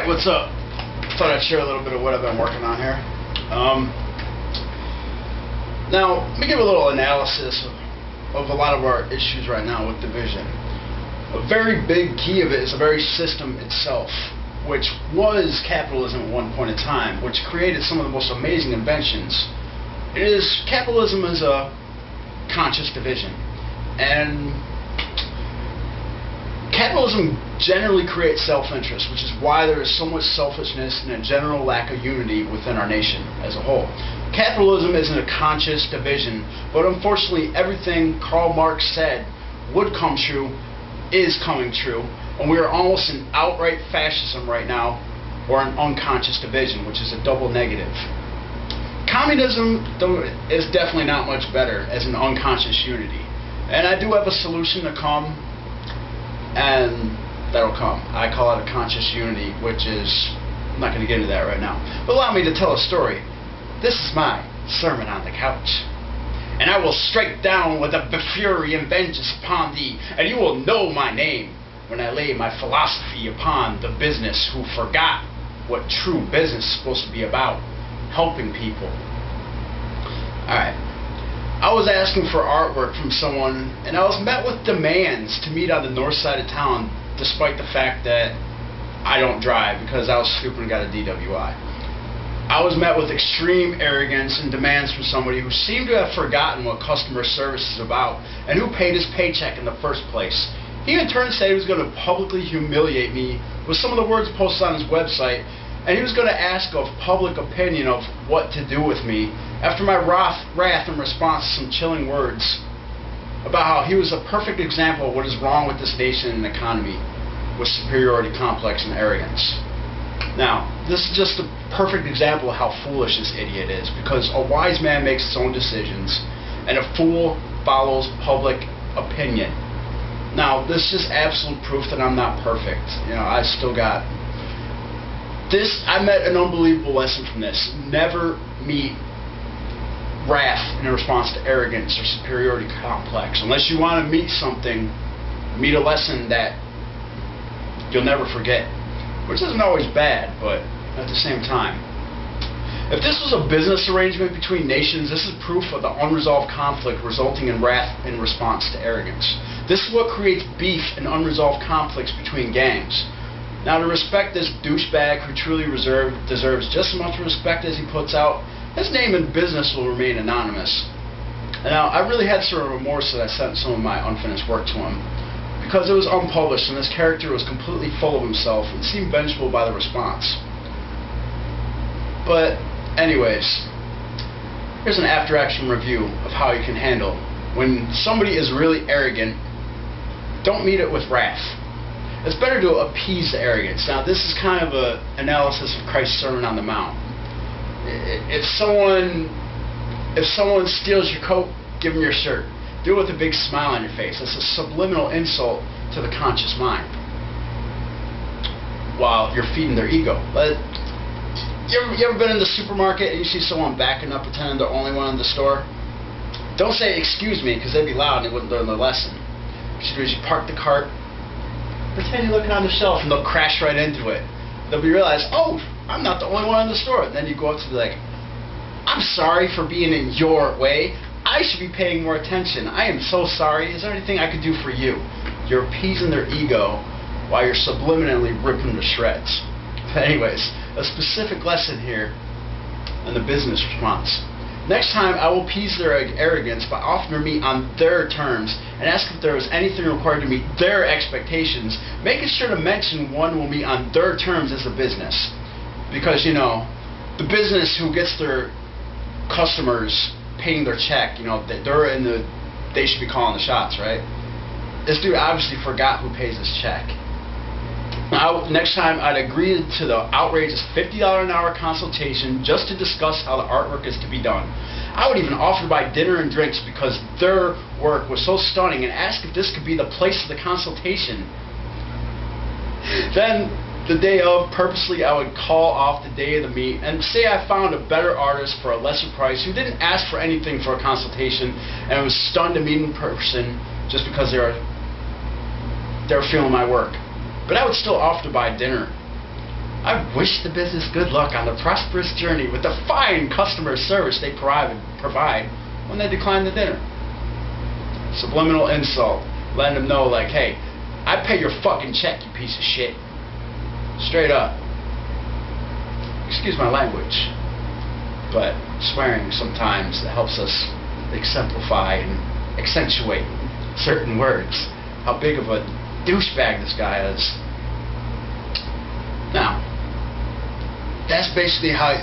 What's up? Thought I'd share a little bit of what I've been working on here. Now, let me give a little analysis of a lot of our issues right now with division. A very big key of it is the very system itself, which was capitalism at one point in time, which created some of the most amazing inventions. Capitalism is a conscious division, and capitalism generally creates self-interest, which is why there is so much selfishness and a general lack of unity within our nation as a whole. Capitalism isn't a conscious division, but unfortunately everything Karl Marx said would come true is coming true, and we are almost in outright fascism right now, or an unconscious division, which is a double negative. Communism is definitely not much better as an unconscious unity, and I do have a solution to come, and that'll come. I call it a conscious unity, which is, I'm not going to get into that right now, but allow me to tell a story. This is my sermon on the couch. And I will strike down with a fury and vengeance upon thee, and you will know my name when I lay my philosophy upon the business who forgot what true business is supposed to be about, helping people. Alright, I was asking for artwork from someone, and I was met with demands to meet on the north side of town, despite the fact that I don't drive because I was stupid and got a DWI. I was met with extreme arrogance and demands from somebody who seemed to have forgotten what customer service is about and who paid his paycheck in the first place. He in turn said he was going to publicly humiliate me with some of the words posted on his website, and he was going to ask of public opinion of what to do with me after my wrath in response to some chilling words about how he was a perfect example of what is wrong with this nation and economy with superiority complex and arrogance. Now, this is just a perfect example of how foolish this idiot is, because a wise man makes his own decisions, and a fool follows public opinion. Now, this is absolute proof that I'm not perfect. You know, I still got this. I met an unbelievable lesson from this. Never meet wrath in response to arrogance or superiority complex. Unless you want to meet something, meet a lesson that you'll never forget. Which isn't always bad, but at the same time. If this was a business arrangement between nations, this is proof of the unresolved conflict resulting in wrath in response to arrogance. This is what creates beef and unresolved conflicts between gangs. Now, to respect this douchebag who truly deserves just as much respect as he puts out, his name in business will remain anonymous. Now, I really had sort of remorse that I sent some of my unfinished work to him, because it was unpublished and his character was completely full of himself and seemed vengeful by the response. But anyways, here's an after-action review of how you can handle when somebody is really arrogant. Don't meet it with wrath. It's better to appease the arrogance. Now, this is kind of an analysis of Christ's Sermon on the Mount. If someone steals your coat, give them your shirt. Do it with a big smile on your face. It's a subliminal insult to the conscious mind while you're feeding their ego. But you ever been in the supermarket and you see someone backing up pretending they're the only one in the store? Don't say excuse me, because they'd be loud and they wouldn't learn their lesson. What you do is you park the cart, pretend you're looking on the shelf, and they'll crash right into it. They'll realize, oh, I'm not the only one in the store. And then you go up to be like, I'm sorry for being in your way. I should be paying more attention. I am so sorry. Is there anything I could do for you? You're appeasing their ego while you're subliminally ripping them to shreds. But anyways, a specific lesson here in the business response. Next time, I will appease their arrogance by offering to meet on their terms and ask if there is anything required to meet their expectations, making sure to mention one will meet on their terms as a business. Because, you know, the business who gets their customers paying their check, you know, they should be calling the shots, right? This dude obviously forgot who pays his check. Now, next time, I'd agree to the outrageous $50 an hour consultation just to discuss how the artwork is to be done. I would even offer to buy dinner and drinks because their work was so stunning and ask if this could be the place of the consultation. Then, the day of, purposely I would call off the day of the meet and say I found a better artist for a lesser price who didn't ask for anything for a consultation and was stunned to meet in person just because they were feeling my work. But I would still offer to buy dinner I wish the business good luck on the prosperous journey with the fine customer service they provide when they decline the dinner. Subliminal insult, letting them know like, hey, I pay your fucking check, you piece of shit. Straight up. Excuse my language, but swearing sometimes helps us exemplify and accentuate certain words. How big of a douchebag this guy is. Now, that's basically how,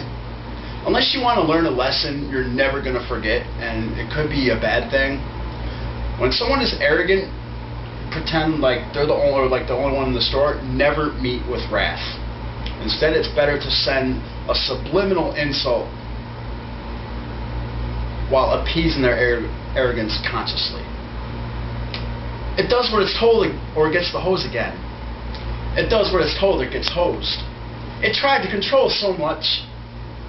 unless you want to learn a lesson you're never going to forget, and it could be a bad thing. When someone is arrogant, pretend like they're the only one in the store. Never meet with wrath. Instead, it's better to send a subliminal insult while appeasing their arrogance consciously. It does what it's told, or it gets the hose again. It does what it's told, it gets hosed. It tried to control so much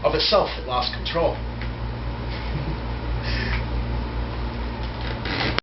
of itself it lost control.